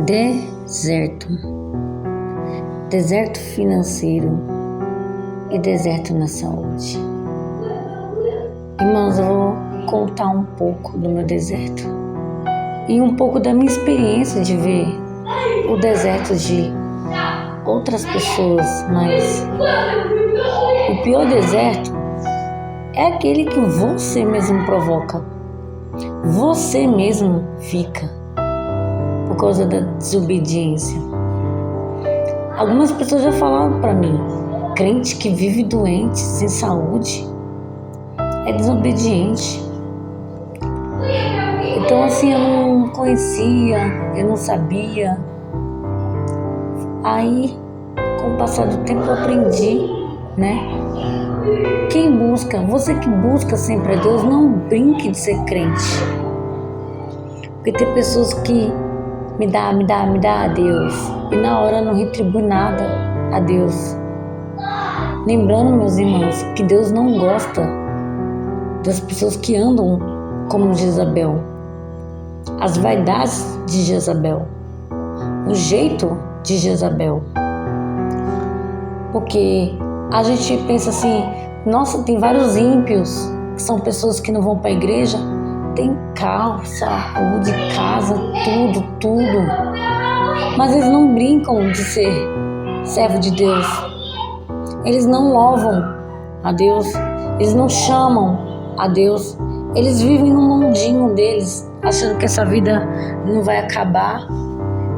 Deserto. Deserto financeiro e deserto na saúde. Irmãos, eu vou contar um pouco do meu deserto e um pouco da minha experiência de ver o deserto de outras pessoas, mas o pior deserto é aquele que você mesmo provoca, você mesmo fica por causa da desobediência. Algumas pessoas já falaram para mim, crente que vive doente, sem saúde, é desobediente. Então assim, eu não conhecia, eu não sabia. Aí, com o passar do tempo, eu aprendi, né? Quem busca, você que busca sempre a Deus, não brinque de ser crente. Porque tem pessoas que me dá a Deus, e na hora não retribui nada a Deus. Lembrando, meus irmãos, que Deus não gosta das pessoas que andam como Jezabel, as vaidades de Jezabel, o jeito de Jezabel. Porque a gente pensa assim, nossa, tem vários ímpios, que são pessoas que não vão para a igreja, tem carro, saúde, casa, tudo. Mas eles não brincam de ser servo de Deus. Eles não louvam a Deus, eles não chamam a Deus. Eles vivem no mundinho deles, achando que essa vida não vai acabar.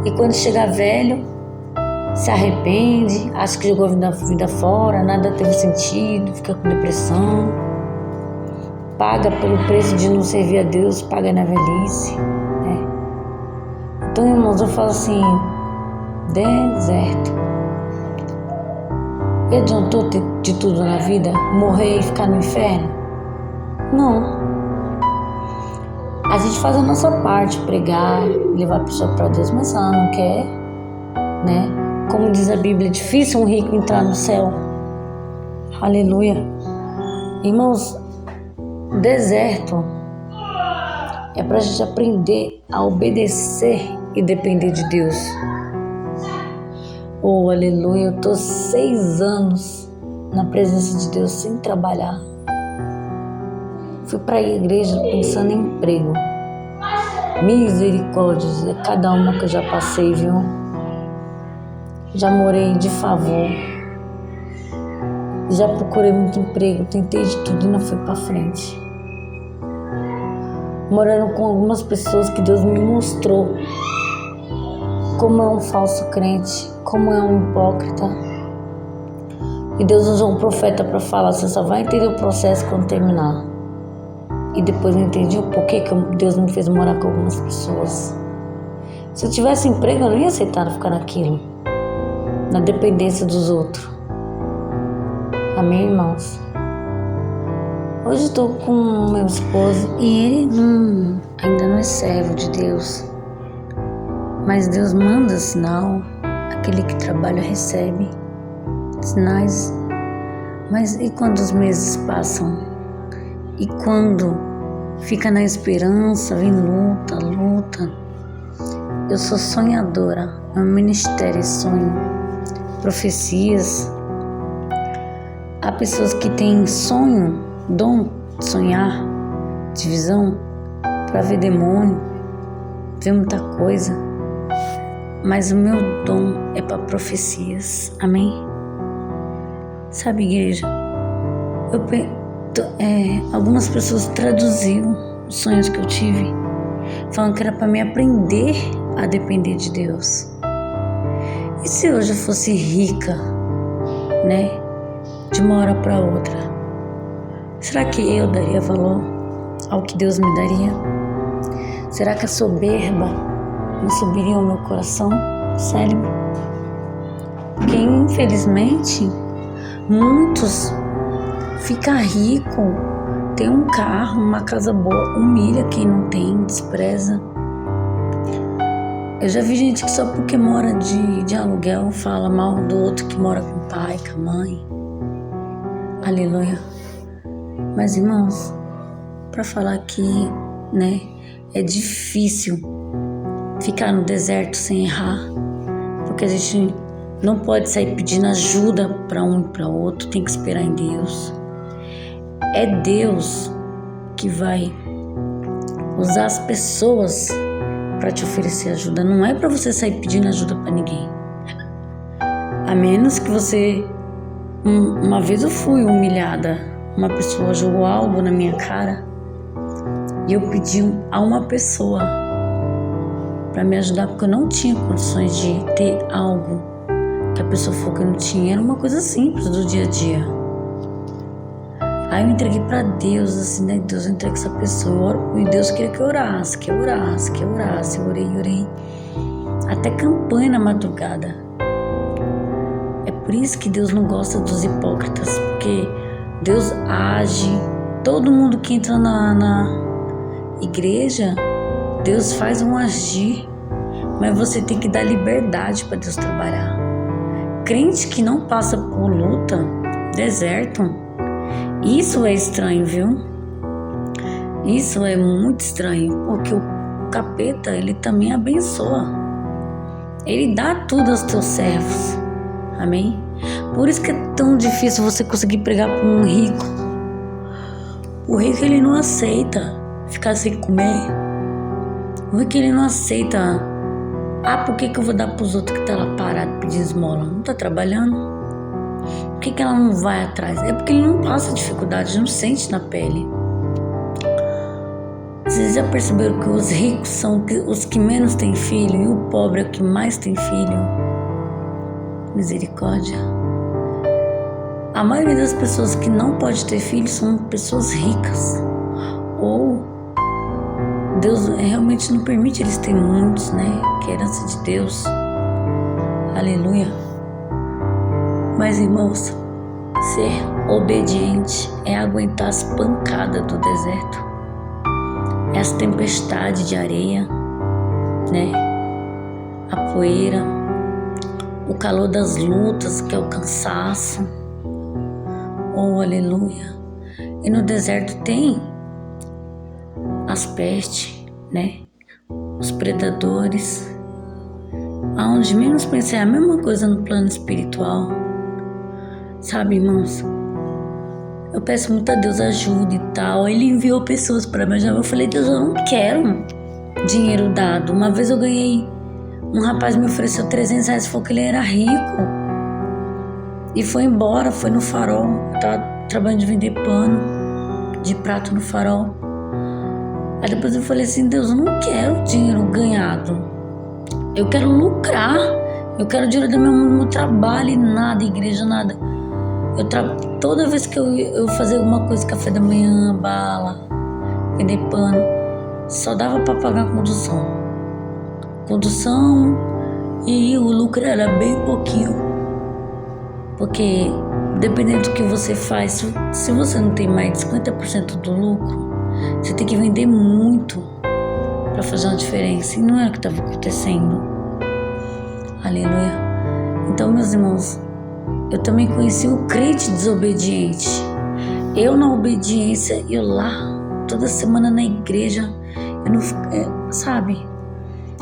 E quando chega velho, se arrepende, acha que jogou a vida fora, nada teve sentido, fica com depressão, paga pelo preço de não servir a Deus, paga na velhice, né? Então, irmãos, eu falo assim, deserto. E adiantou ter de tudo na vida? Morrer e ficar no inferno? Não. A gente faz a nossa parte, pregar, levar a pessoa para Deus, mas ela não quer, né? Como diz a Bíblia, é difícil um rico entrar no céu. Aleluia. Irmãos, deserto é para a gente aprender a obedecer e depender de Deus. Oh, aleluia, eu estou 6 anos na presença de Deus sem trabalhar. Fui para a igreja pensando em emprego. Misericórdia, é cada uma que eu já passei, viu? Já morei de favor. Já procurei muito emprego, tentei de tudo e não fui para frente. Morando com algumas pessoas que Deus me mostrou como é um falso crente, como é um hipócrita. E Deus usou um profeta para falar, você só vai entender o processo quando terminar. E depois eu entendi o porquê que Deus me fez morar com algumas pessoas. Se eu tivesse emprego, eu não ia aceitar ficar naquilo, na dependência dos outros. Amém, irmãos? Hoje estou com meu esposo e ele ainda não é servo de Deus. Mas Deus manda sinal, aquele que trabalha recebe sinais. Mas e quando os meses passam? E quando fica na esperança, vem luta. Eu sou sonhadora, meu ministério é sonho, profecias. Há pessoas que têm sonho, dom de sonhar, de visão, para ver demônio, ver muita coisa. Mas o meu dom é para profecias, amém? Sabe, igreja, algumas pessoas traduziram os sonhos que eu tive, falando que era para me aprender a depender de Deus. E se hoje eu fosse rica, né, de uma hora para outra, será que eu daria valor ao que Deus me daria? Será que a soberba não subiria ao meu coração, cérebro? Porque infelizmente muitos ficam ricos, tem um carro, uma casa boa, humilha quem não tem, despreza. Eu já vi gente que só porque mora de aluguel fala mal do outro que mora com o pai, com a mãe. Aleluia. Mas, irmãos, para falar que, né, é difícil ficar no deserto sem errar, porque a gente não pode sair pedindo ajuda para um e para outro, tem que esperar em Deus. É Deus que vai usar as pessoas para te oferecer ajuda, não é para você sair pedindo ajuda para ninguém. A menos que você... Uma vez eu fui humilhada, uma pessoa jogou algo na minha cara e eu pedi a uma pessoa para me ajudar, porque eu não tinha condições de ter algo que a pessoa falou que eu não tinha. Era uma coisa simples do dia a dia. Aí eu entreguei para Deus, assim, né? Deus, eu entreguei essa pessoa. E Deus queria que eu orasse, que eu orasse, que eu orasse. Eu orei. Até campanha na madrugada. É por isso que Deus não gosta dos hipócritas, porque Deus age. Todo mundo que entra na igreja, Deus faz um agir, mas você tem que dar liberdade para Deus trabalhar. Crente que não passa por luta, deserto, isso é estranho, viu? Isso é muito estranho, porque o capeta, ele também abençoa. Ele dá tudo aos teus servos. Amém? Por isso que é tão difícil você conseguir pregar para um rico. O rico, ele não aceita ficar sem comer. O rico, ele não aceita. Por que eu vou dar para os outros que tá lá parado pedindo esmola? Não tá trabalhando? Por que ela não vai atrás? É porque ele não passa dificuldade, não sente na pele. Vocês já perceberam que os ricos são os que menos têm filho e o pobre é o que mais tem filho? Misericórdia. A maioria das pessoas que não pode ter filho são pessoas ricas. Ou Deus realmente não permite eles terem muitos, né? Que é herança de Deus. Aleluia. Mas, irmãos, ser obediente é aguentar as pancadas do deserto, é as tempestades de areia, né? A poeira, o calor das lutas, que é o cansaço. Oh, aleluia. E no deserto tem as pestes, né? Os predadores. Aonde menos pensei, é a mesma coisa no plano espiritual. Sabe, irmãos? Eu peço muito a Deus ajuda e tal. Ele enviou pessoas para me ajudar. Eu falei, Deus, eu não quero dinheiro dado. Uma vez eu ganhei, um rapaz me ofereceu R$300, falou que ele era rico. E foi embora, foi no Farol. Eu tava trabalhando de vender pano de prato no Farol. Aí depois eu falei assim, Deus, eu não quero dinheiro ganhado. Eu quero lucrar. Eu quero dinheiro do meu trabalho e nada, igreja, nada. Toda vez que eu fazia alguma coisa, café da manhã, bala, vender pano, só dava para pagar condução e o lucro era bem pouquinho, porque dependendo do que você faz, se você não tem mais de 50% do lucro, você tem que vender muito para fazer uma diferença, e não era o que estava acontecendo. Aleluia. Então, meus irmãos, eu também conheci o crente desobediente. Eu na obediência, eu lá, toda semana na igreja, eu não, sabe?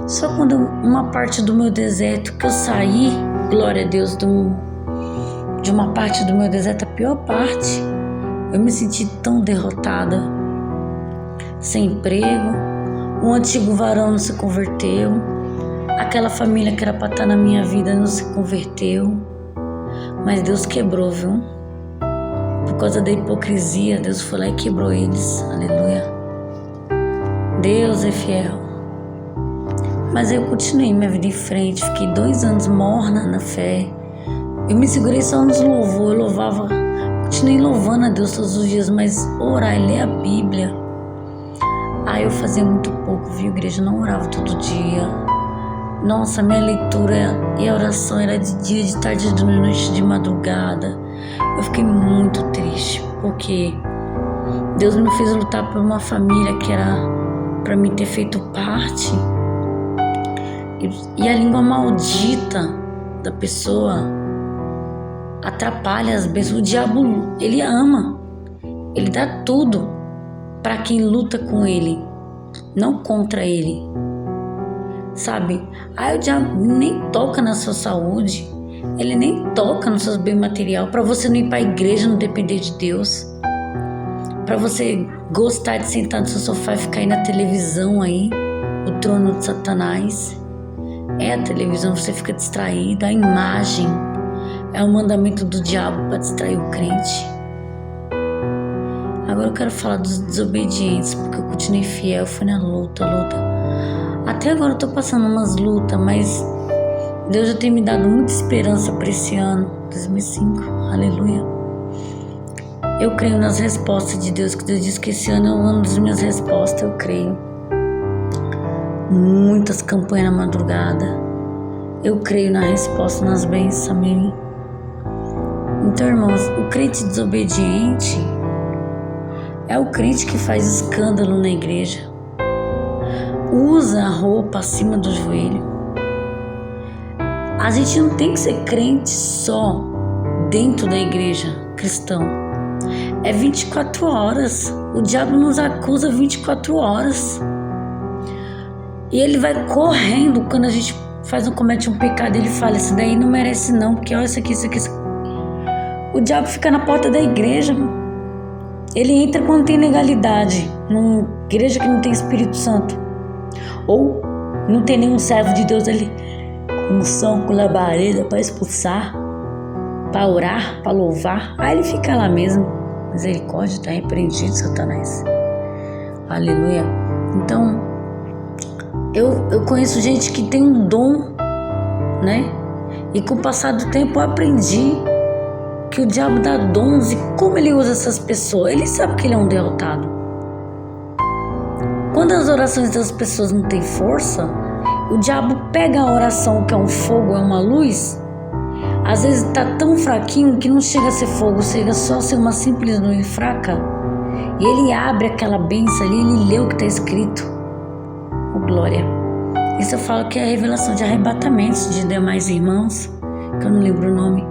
Só quando uma parte do meu deserto que eu saí, glória a Deus, de uma parte do meu deserto, a pior parte, eu me senti tão derrotada, sem emprego, o antigo varão não se converteu, aquela família que era para estar na minha vida não se converteu. Mas Deus quebrou, viu? Por causa da hipocrisia, Deus foi lá e quebrou eles. Aleluia. Deus é fiel. Mas eu continuei minha vida em frente. Fiquei 2 anos morna na fé. Eu me segurei só nos louvores. Eu louvava. Continuei louvando a Deus todos os dias. Mas orar e ler a Bíblia. Eu fazia muito pouco, viu, igreja? Eu não orava todo dia. Nossa, minha leitura e a oração era de dia, de tarde, de noite, de madrugada. Eu fiquei muito triste, porque Deus me fez lutar por uma família que era para mim ter feito parte. E a língua maldita da pessoa atrapalha as bênçãos. O diabo, ele ama. Ele dá tudo para quem luta com ele, não contra ele. sabe? Aí o diabo nem toca na sua saúde, ele nem toca nos seus bens materiais, para você não ir para a igreja, não depender de Deus, para você gostar de sentar no seu sofá e ficar aí na televisão aí, o trono de Satanás. É a televisão, você fica distraído, a imagem é o mandamento do diabo para distrair o crente. Agora eu quero falar dos desobedientes, porque eu continuei fiel, fui na luta. Até agora eu tô passando umas lutas, mas Deus já tem me dado muita esperança para esse ano, 2005, aleluia. Eu creio nas respostas de Deus, que Deus diz que esse ano é o ano das minhas respostas, eu creio. Muitas campanhas na madrugada, eu creio na resposta, nas bênçãos, amém. Então, irmãos, o crente desobediente é o crente que faz escândalo na igreja, usa a roupa acima do joelho. A gente não tem que ser crente só dentro da igreja cristã. É 24 horas. O diabo nos acusa 24 horas. E ele vai correndo quando a gente comete um pecado. Ele fala, isso daí não merece não, porque olha isso aqui. O diabo fica na porta da igreja. Ele entra quando tem legalidade, numa igreja que não tem Espírito Santo, ou não tem nenhum servo de Deus ali com unção, com labareda para expulsar, para orar, para louvar. Aí ele fica lá mesmo. Misericórdia, está repreendido, Satanás. Aleluia. Então, eu conheço gente que tem um dom, né? E com o passar do tempo eu aprendi que o diabo dá dons e como ele usa essas pessoas. Ele sabe que ele é um derrotado. Quando as orações das pessoas não têm força, o diabo pega a oração, que é um fogo, é uma luz, às vezes está tão fraquinho que não chega a ser fogo, chega só a ser uma simples luz fraca, e ele abre aquela bênção ali, ele lê o que está escrito. Oh, glória. Isso eu falo que é a revelação de arrebatamentos de demais irmãos, que eu não lembro o nome,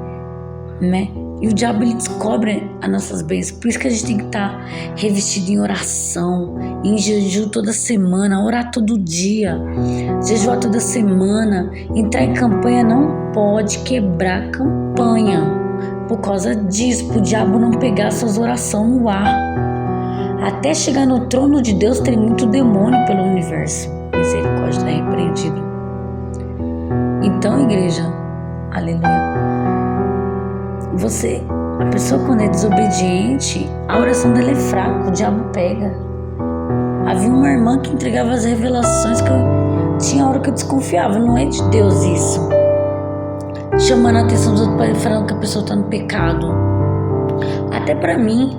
né? E o diabo, ele descobre as nossas bênçãos. Por isso que a gente tem que estar revestido em oração, em jejum toda semana, orar todo dia, jejuar toda semana. Entrar em campanha não pode quebrar campanha por causa disso, para o diabo não pegar suas orações no ar. Até chegar no trono de Deus tem muito demônio pelo universo. Misericórdia, está repreendido. Então, igreja, aleluia. A pessoa quando é desobediente, a oração dela é fraca, o diabo pega. Havia uma irmã que entregava as revelações que tinha hora que eu desconfiava, não é de Deus isso. Chamando a atenção dos outros, falando que a pessoa está no pecado. Até para mim,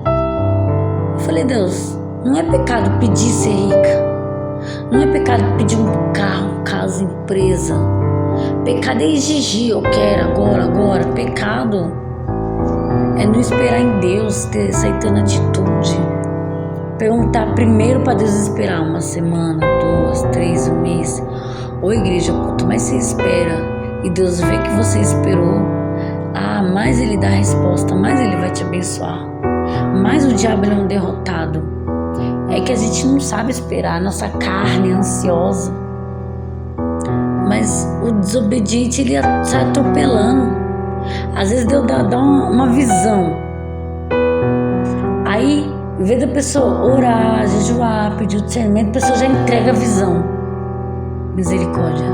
eu falei, Deus, não é pecado pedir ser rica. Não é pecado pedir um carro, casa, empresa. Pecado é exigir, eu quero agora. Pecado é não esperar em Deus, ter aceitando atitude. Perguntar primeiro para Deus esperar uma semana, 2, 3, um mês. Ô igreja, quanto mais você espera e Deus vê que você esperou, mais Ele dá a resposta, mais Ele vai te abençoar. Mais o diabo é um derrotado. É que a gente não sabe esperar, nossa carne é ansiosa. Mas o desobediente, ele sai atropelando. Às vezes Deus dá uma visão. Aí, em vez da pessoa orar, jejuar, pedir o discernimento, a pessoa já entrega a visão. Misericórdia.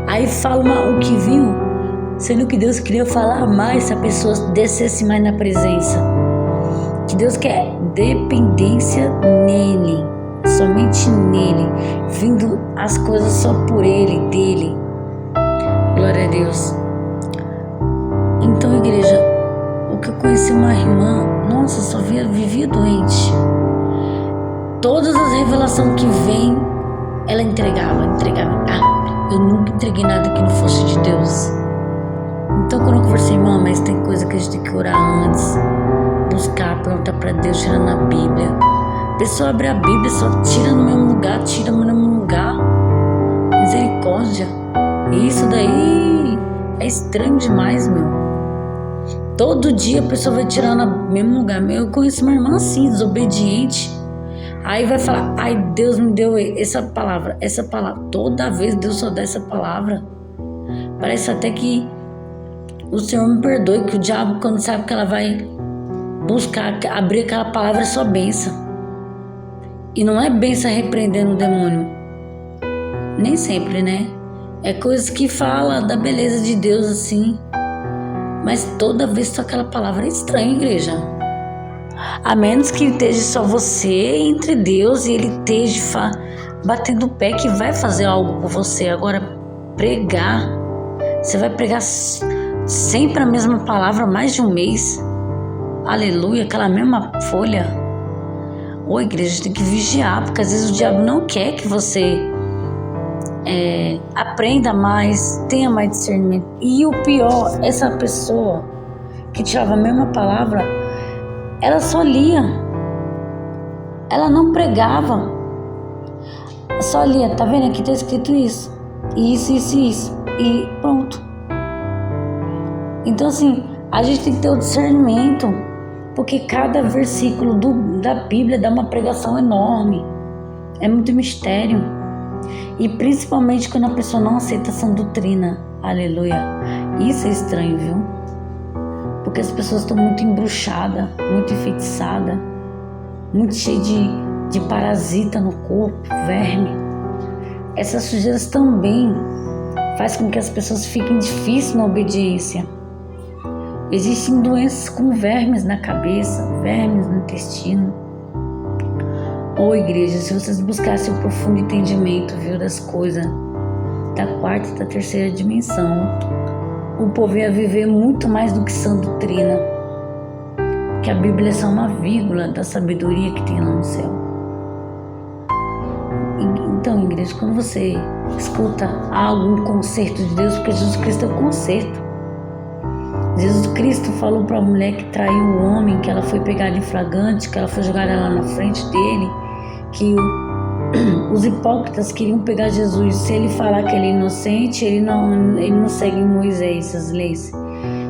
Aí fala o que viu, sendo que Deus queria falar mais se a pessoa descesse mais na presença. Que Deus quer dependência nele, somente nele, vindo as coisas só por ele, dele. Glória a Deus. Então, igreja, o que eu conheci uma irmã, nossa, só vivia doente. Todas as revelações que vem, ela entregava. Eu nunca entreguei nada que não fosse de Deus. Então, quando eu conversei, irmã, mas tem coisa que a gente tem que orar antes, buscar, perguntar para Deus, tirar na Bíblia. A pessoa abre a Bíblia, só tira no mesmo lugar, Misericórdia. E isso daí é estranho demais, meu. Todo dia a pessoa vai tirar no mesmo lugar. Eu conheço uma irmã assim, desobediente. Aí vai falar, ai, Deus me deu essa palavra. Toda vez Deus só dá essa palavra. Parece até que o Senhor me perdoe, que o diabo, quando sabe que ela vai buscar, abrir aquela palavra, é só bênção. E não é bênção repreendendo o demônio. Nem sempre, né? É coisas que fala da beleza de Deus assim. Mas toda vez só aquela palavra é estranha, igreja. A menos que esteja só você entre Deus e Ele esteja batendo o pé que vai fazer algo por você. Agora, pregar, você vai pregar sempre a mesma palavra mais de um mês. Aleluia, aquela mesma folha. Ô, igreja, tem que vigiar, porque às vezes o diabo não quer que você aprenda mais, tenha mais discernimento. E o pior, essa pessoa que tirava a mesma palavra, ela só lia, ela não pregava, só lia. Tá vendo? Aqui tá escrito isso, e pronto. Então assim, a gente tem que ter o discernimento, porque cada versículo da Bíblia dá uma pregação enorme, é muito mistério. E principalmente quando a pessoa não aceita essa doutrina, aleluia, isso é estranho, viu? Porque as pessoas estão muito embruxadas, muito enfeitiçadas, muito cheias de parasita no corpo, verme. Essas sujeiras também faz com que as pessoas fiquem difíceis na obediência. Existem doenças com vermes na cabeça, vermes no intestino. Ô, igreja, se vocês buscassem o profundo entendimento, viu, das coisas da quarta e da terceira dimensão, o povo ia viver muito mais do que sã doutrina, que a Bíblia é só uma vírgula da sabedoria que tem lá no céu. Então, igreja, quando você escuta algum conserto de Deus, porque Jesus Cristo é o conserto. Jesus Cristo falou para a mulher que traiu o homem, que ela foi pegada em flagrante, que ela foi jogada lá na frente dele, que os hipócritas queriam pegar Jesus. Se ele falar que ele é inocente, ele não segue Moisés, as leis.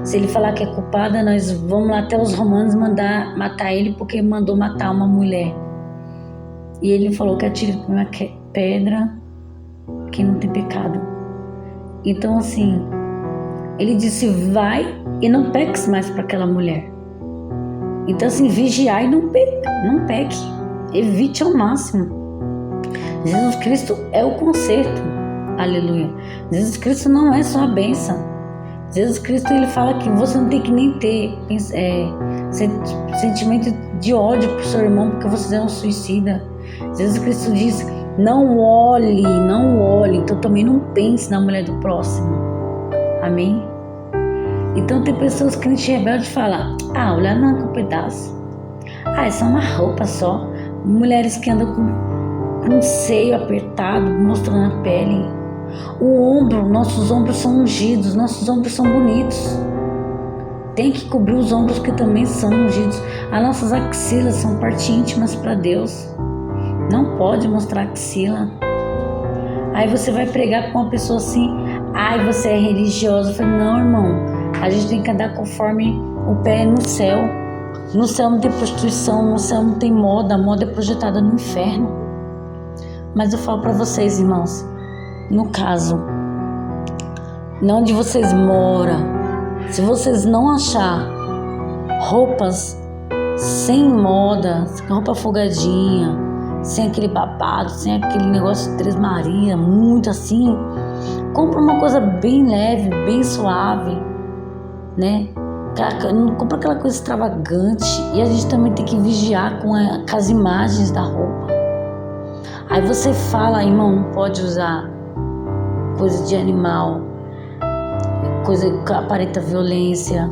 Se ele falar que é culpada, nós vamos lá até os romanos mandar matar ele, porque mandou matar uma mulher. E ele falou que atire com uma pedra quem não tem pecado. Então assim, ele disse, vai e não peques mais para aquela mulher. Então assim, vigiar e não peque. Evite ao máximo. Jesus Cristo é o conserto. Aleluia. Jesus Cristo não é só a bênção. Jesus Cristo, ele fala que você não tem que nem ter sentimento de ódio pro seu irmão, porque você é um suicida. Jesus Cristo diz, não olhe, então também não pense na mulher do próximo. Amém? Então tem pessoas que crentes rebeldes falam, olhar não é um pedaço. É só uma roupa só. Mulheres que andam com um seio apertado, mostrando a pele. O ombro, nossos ombros são ungidos, nossos ombros são bonitos. Tem que cobrir os ombros que também são ungidos. As nossas axilas são parte íntimas para Deus. Não pode mostrar axila. Aí você vai pregar com uma pessoa assim, você é religiosa. Eu falei, não, irmão, a gente tem que andar conforme o pé no céu. No céu não tem prostituição, no céu não tem moda, a moda é projetada no inferno. Mas eu falo para vocês, irmãos, no caso, onde vocês moram, se vocês não achar roupas sem moda, roupa folgadinha, sem aquele babado, sem aquele negócio de Três Marias, muito assim, compra uma coisa bem leve, bem suave, né? Não compra aquela coisa extravagante. E a gente também tem que vigiar com as imagens da roupa. Aí você fala, irmão, não pode usar coisa de animal, coisa que aparenta violência,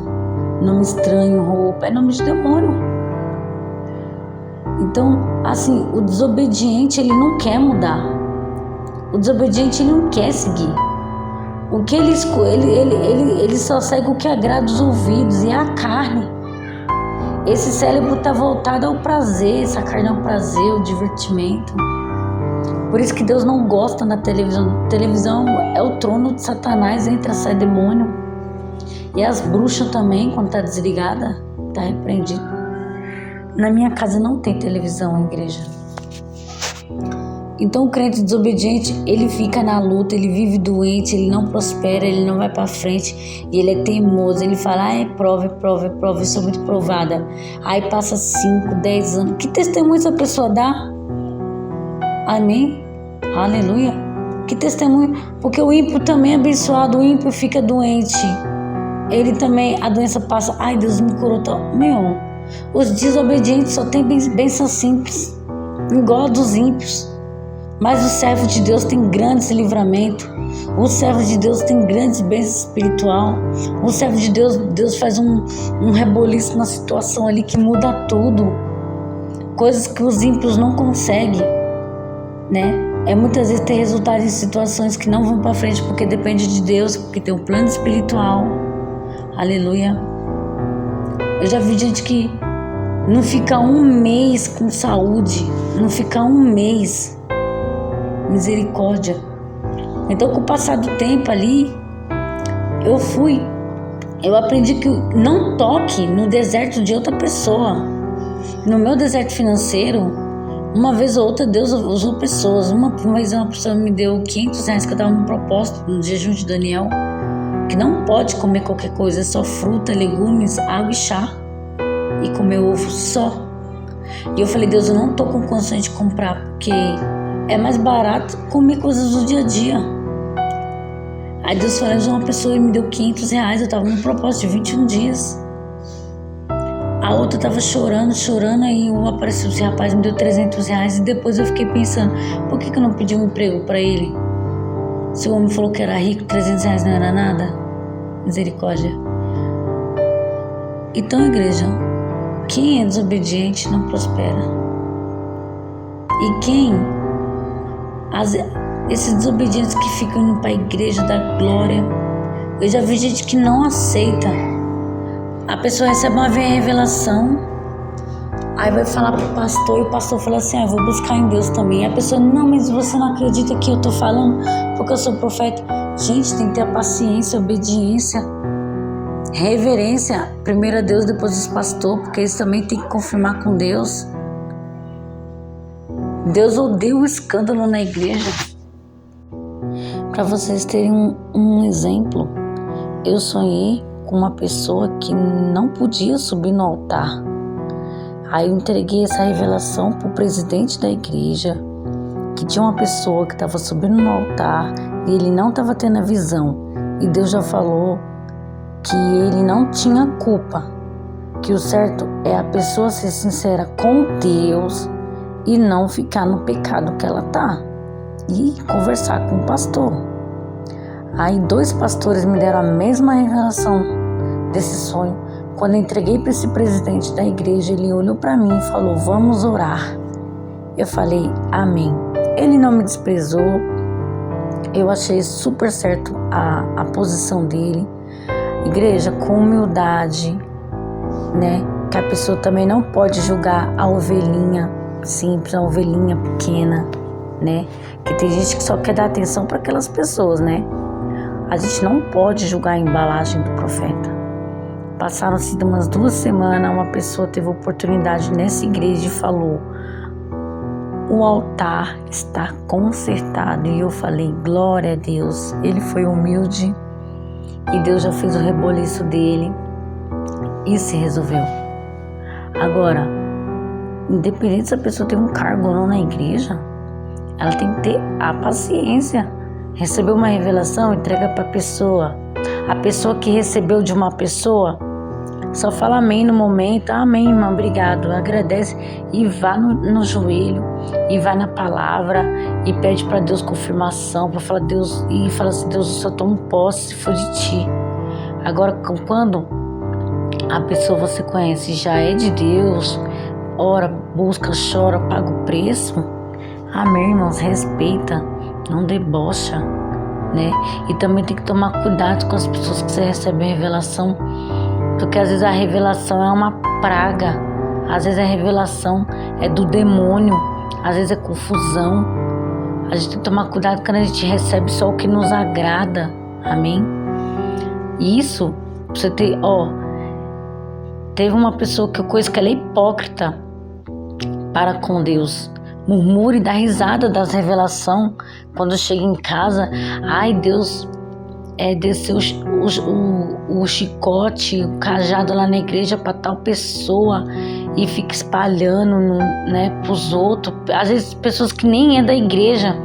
nome estranho, roupa, é nome de demônio. Então, assim, o desobediente, ele não quer mudar. O desobediente, ele não quer seguir. O que ele só segue o que agrada os ouvidos, e é a carne. Esse cérebro está voltado ao prazer, essa carne é o prazer, o divertimento. Por isso que Deus não gosta da televisão. Televisão é o trono de Satanás, entra e sai demônio. E as bruxas também, quando está desligada, está repreendido. Na minha casa não tem televisão, igreja. Então o crente desobediente, ele fica na luta, ele vive doente, ele não prospera, ele não vai para frente, e ele é teimoso, ele fala, é prova, eu sou muito provada. Aí passa 5, 10 anos, que testemunho essa pessoa dá? Amém? Aleluia. Que testemunho, porque o ímpio também é abençoado, o ímpio fica doente, ele também, a doença passa, ai Deus me curou, os desobedientes só tem bênção simples, igual a dos ímpios. Mas o servo de Deus tem grandes livramentos. O servo de Deus tem grandes bênçãos espiritual. O servo de Deus, Deus faz um reboliço na situação ali que muda tudo. Coisas que os ímpios não conseguem, né? Muitas vezes tem resultado em situações que não vão para frente porque depende de Deus, porque tem um plano espiritual. Aleluia. Eu já vi gente que não fica um mês com saúde, não fica um mês. Misericórdia. Então, com o passar do tempo ali, eu aprendi que não toque no deserto de outra pessoa. No meu deserto financeiro, uma vez ou outra Deus usou pessoas. Uma vez uma pessoa me deu R$500 que eu estava no propósito, no jejum de Daniel, que não pode comer qualquer coisa, só fruta, legumes, água e chá, e comer ovo só. E eu falei, Deus, eu não estou com condições de comprar, porque é mais barato comer coisas do dia a dia. Aí Deus falou, uma pessoa me deu R$500, eu estava no propósito de 21 dias. A outra estava chorando, aí apareceu esse rapaz, me deu R$300, e depois eu fiquei pensando, por que eu não pedi um emprego para ele? Se o homem falou que era rico, R$300 não era nada. Misericórdia. Então, igreja, quem é desobediente não prospera. E esses desobedientes que ficam indo para a igreja da glória, eu já vi gente que não aceita. A pessoa recebe uma revelação, aí vai falar pro pastor, e o pastor fala assim, eu vou buscar em Deus também. E a pessoa, não, mas você não acredita que eu tô falando porque eu sou profeta? Gente, tem que ter a paciência, a obediência, reverência, primeiro a Deus, depois os pastores, porque eles também têm que confirmar com Deus. Deus odeia o escândalo na igreja. Para vocês terem um exemplo, eu sonhei com uma pessoa que não podia subir no altar. Aí eu entreguei essa revelação para o presidente da igreja, que tinha uma pessoa que estava subindo no altar e ele não estava tendo a visão. E Deus já falou que ele não tinha culpa, que o certo é a pessoa ser sincera com Deus e não ficar no pecado que ela tá, e conversar com o pastor. Aí 2 pastores me deram a mesma revelação desse sonho. Quando eu entreguei para esse presidente da igreja, ele olhou para mim e falou, vamos orar. Eu falei, amém. Ele não me desprezou, eu achei super certo a posição dele. Igreja, com humildade, né? Que a pessoa também não pode julgar a ovelhinha simples, a ovelhinha pequena, né? Que tem gente que só quer dar atenção para aquelas pessoas, né? A gente não pode julgar a embalagem do profeta. Passaram-se umas 2 semanas, uma pessoa teve oportunidade nessa igreja e falou, o altar está consertado. E eu falei, glória a Deus. Ele foi humilde e Deus já fez o reboliço dele e se resolveu. Agora, independente se a pessoa tem um cargo ou não na igreja, ela tem que ter a paciência. Recebeu uma revelação, entrega para a pessoa. A pessoa que recebeu de uma pessoa, só fala amém no momento. Amém, irmão, obrigado. Agradece e vá no joelho e vai na palavra e pede para Deus confirmação, para falar Deus, e fala assim, Deus, eu só tomo posse se for de ti. Agora, quando a pessoa você conhece já é de Deus, ora, busca, chora, paga o preço, amém, irmãos, respeita, não debocha, né? E também tem que tomar cuidado com as pessoas que você recebe a revelação, porque às vezes a revelação é uma praga, às vezes a revelação é do demônio, às vezes é confusão. A gente tem que tomar cuidado quando a gente recebe só o que nos agrada, amém? E isso, você ter, teve uma pessoa que eu conheço que ela é hipócrita para com Deus. murmura e dá risada das revelações. Quando chega em casa, ai, Deus desceu o chicote, o cajado lá na igreja para tal pessoa e fica espalhando, né, pros outros. Às vezes pessoas que nem é da igreja,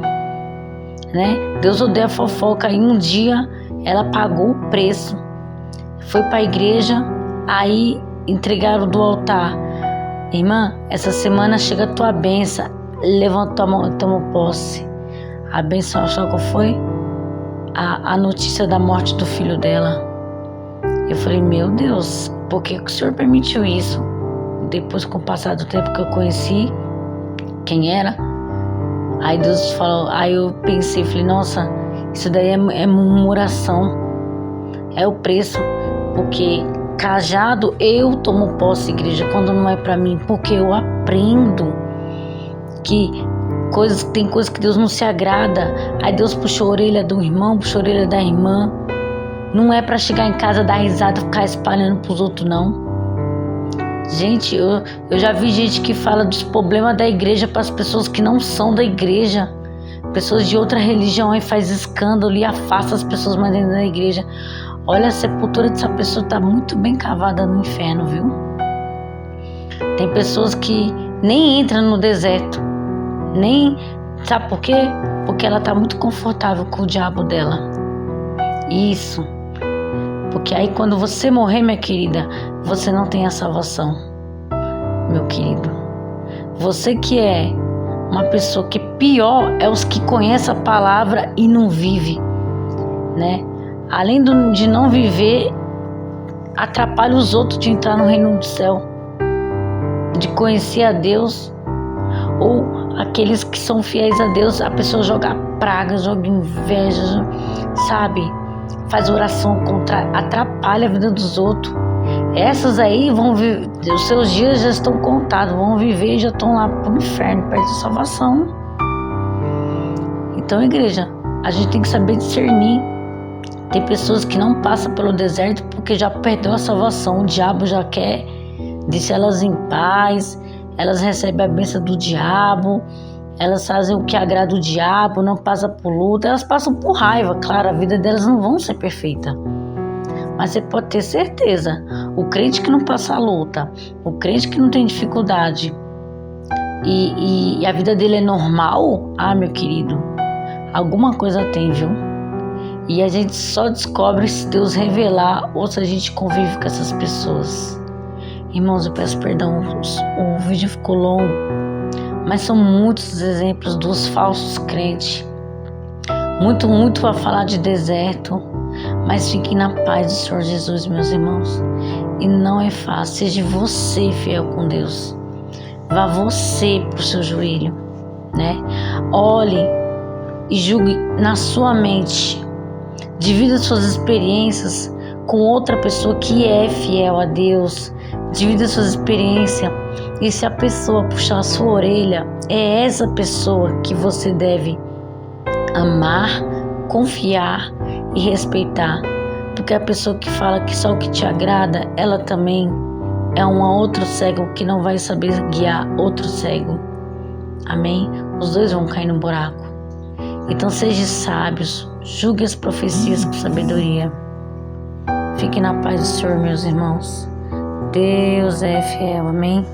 né? Deus odeia fofoca. E um dia ela pagou o preço, foi para a igreja, aí entregaram do altar. Irmã, essa semana chega a tua bênção. Levantou a mão, tomou posse. A bênção, só que foi a notícia da morte do filho dela. Eu falei, meu Deus, por que o Senhor permitiu isso? Depois, com o passar do tempo que eu conheci quem era, aí Deus falou, aí eu pensei, falei, nossa, isso daí é murmuração, é o preço, porque cajado eu tomo posse, igreja, quando não é pra mim, porque eu aprendo que tem coisas que Deus não se agrada. Aí Deus puxou a orelha do irmão, puxou a orelha da irmã. Não é pra chegar em casa, dar risada, ficar espalhando pros outros, não. Gente, eu já vi gente que fala dos problemas da igreja para as pessoas que não são da igreja. Pessoas de outra religião aí faz escândalo e afasta as pessoas mais dentro da igreja. Olha, a sepultura dessa pessoa tá muito bem cavada no inferno, viu? Tem pessoas que nem entram no deserto. Nem, sabe por quê? Porque ela tá muito confortável com o diabo dela. Isso. Porque aí quando você morrer, minha querida, você não tem a salvação, meu querido. Você que é uma pessoa que pior é os que conhecem a palavra e não vive, né? Além de não viver, atrapalha os outros de entrar no reino do céu, de conhecer a Deus. Ou aqueles que são fiéis a Deus, a pessoa joga praga, joga inveja, sabe? Faz oração contra, atrapalha a vida dos outros. Essas aí vão viver, os seus dias já estão contados, vão viver e já estão lá pro inferno, perto da salvação. Então, igreja, a gente tem que saber discernir. Tem pessoas que não passam pelo deserto porque já perdeu a salvação. O diabo já quer deixar elas em paz. Elas recebem a bênção do diabo, elas fazem o que agrada o diabo, não passam por luta, elas passam por raiva, claro, a vida delas não vão ser perfeita. Mas você pode ter certeza, o crente que não passa a luta, o crente que não tem dificuldade e a vida dele é normal, meu querido, alguma coisa tem, viu? E a gente só descobre se Deus revelar ou se a gente convive com essas pessoas. Irmãos, eu peço perdão, o vídeo ficou longo, mas são muitos exemplos dos falsos crentes. Muito a falar de deserto, mas fiquem na paz do Senhor Jesus, meus irmãos. E não é fácil, seja você fiel com Deus. Vá você pro seu joelho, né? Olhe e julgue na sua mente. Divida suas experiências com outra pessoa que é fiel a Deus. Divida suas experiências. E se a pessoa puxar a sua orelha, é essa pessoa que você deve amar, confiar e respeitar. Porque a pessoa que fala que só o que te agrada, ela também é um outro cego que não vai saber guiar outro cego. Amém? Os dois vão cair no buraco. Então sejam sábios, julgue as profecias com sabedoria. Fiquem na paz do Senhor, meus irmãos. Deus é fiel, amém?